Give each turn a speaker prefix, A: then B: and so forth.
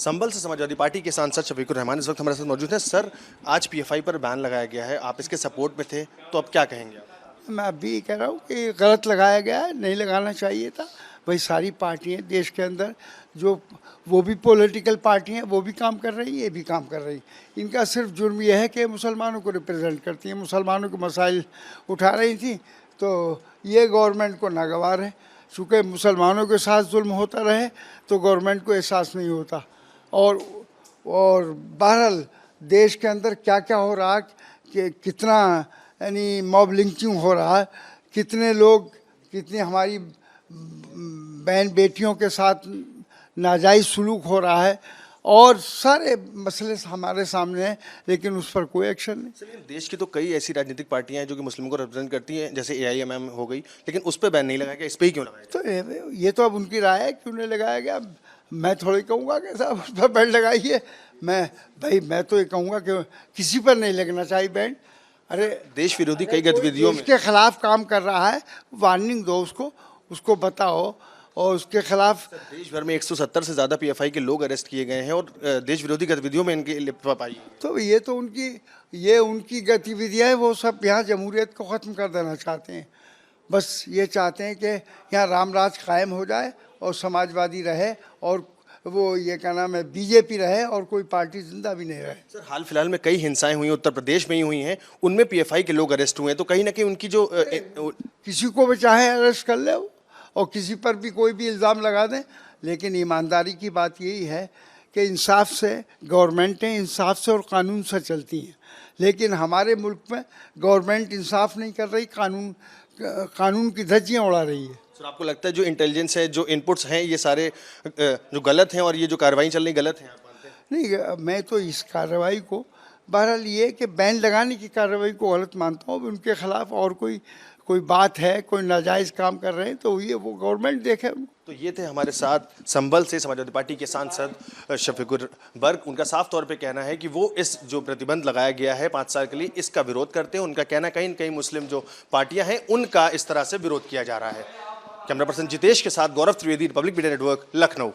A: संभल से समाजवादी पार्टी के सांसद शफीकुर रहमान इस वक्त हमारे साथ मौजूद हैं। सर, आज पीएफआई पर बैन लगाया गया है, आप इसके सपोर्ट में थे, तो अब क्या कहेंगे आप?
B: मैं अभी कह रहा हूँ कि गलत लगाया गया है, नहीं लगाना चाहिए था। भाई सारी पार्टियां देश के अंदर जो वो भी पॉलिटिकल पार्टी हैं, वो भी काम कर रही हैं, ये भी काम कर रही हैं। इनका सिर्फ जुर्म यह है कि मुसलमानों को रिप्रेजेंट करती हैं, मुसलमानों के मसाइल उठा रही थी, तो ये गवर्नमेंट को नागवार है। चूँकि मुसलमानों के साथ जुल्म होता रहे तो गवर्नमेंट को एहसास नहीं होता। और बहरहाल देश के अंदर क्या क्या हो रहा है, कि कितना यानी मॉब लिंचिंग हो रहा है, कितने लोग, कितनी हमारी बहन बेटियों के साथ नाजायज़ सलूक हो रहा है, और सारे मसले हमारे सामने हैं, लेकिन उस पर कोई एक्शन नहीं।
A: सर, देश की तो कई ऐसी राजनीतिक पार्टियां हैं जो कि मुस्लिमों को रिप्रेजेंट करती हैं, जैसे एआईएमएम हो गई, लेकिन उस पर बैन नहीं लगाया गया, इस पर ही क्यों लगाया गया?
B: तो ये तो अब उनकी राय है, क्यों नहीं लगाया गया। मैं थोड़ी कहूँगा कि साहब उस पर बैंड लगाइए। मैं तो ये कहूँगा कि किसी पर नहीं लगना चाहिए बैंड। अरे
A: देश विरोधी कई गतिविधियों में
B: इसके खिलाफ काम कर रहा है, वार्निंग दो उसको बताओ, और उसके खिलाफ
A: देश भर में 170 से ज़्यादा पीएफआई के लोग अरेस्ट किए गए हैं और देश विरोधी गतिविधियों में इनकी लिप्त पाई।
B: तो ये उनकी गतिविधियाँ हैं, वो सब यहाँ जमहूरियत को ख़त्म कर देना चाहते हैं। बस ये चाहते हैं कि यहाँ राम राज कायम हो जाए और समाजवादी रहे, और वो ये क्या नाम है, बीजेपी रहे, और कोई पार्टी जिंदा भी नहीं रहे।
A: सर, हाल फिलहाल में कई हिंसाएं हुई, उत्तर प्रदेश में ही हुई हैं, उनमें पीएफआई के लोग अरेस्ट हुए हैं, तो कहीं ना कहीं उनकी जो
B: किसी को भी चाहे अरेस्ट कर ले और किसी पर भी कोई भी इल्ज़ाम लगा दें, लेकिन ईमानदारी की बात यही है कि इंसाफ से गवर्नमेंटें इंसाफ से और कानून से चलती हैं, लेकिन हमारे मुल्क में गवर्नमेंट इंसाफ नहीं कर रही, कानून की धज्जियाँ उड़ा रही है।
A: सर, आपको लगता है जो इंटेलिजेंस है, जो इनपुट्स हैं, ये सारे जो गलत हैं, और ये जो कार्रवाई चल रही गलत है, आप मानते हैं?
B: नहीं, मैं तो इस कार्रवाई को, बहरहाल ये कि बैन लगाने की कार्रवाई को गलत मानता हूँ। उनके खिलाफ और कोई बात है, कोई नाजायज़ काम कर रहे हैं, तो ये वो गवर्नमेंट देखे उनको।
A: तो ये थे हमारे साथ संभल से समाजवादी पार्टी के सांसद शफीकुर बर्क। उनका साफ तौर पे कहना है कि वो इस जो प्रतिबंध लगाया गया है 5 साल के लिए, इसका विरोध करते हैं। उनका कहना कहीं न कहीं मुस्लिम जो पार्टियां हैं उनका इस तरह से विरोध किया जा रहा है। कैमरा पर्सन जितेश के साथ Gaurav Trivedi, Republic Media Network, Lucknow.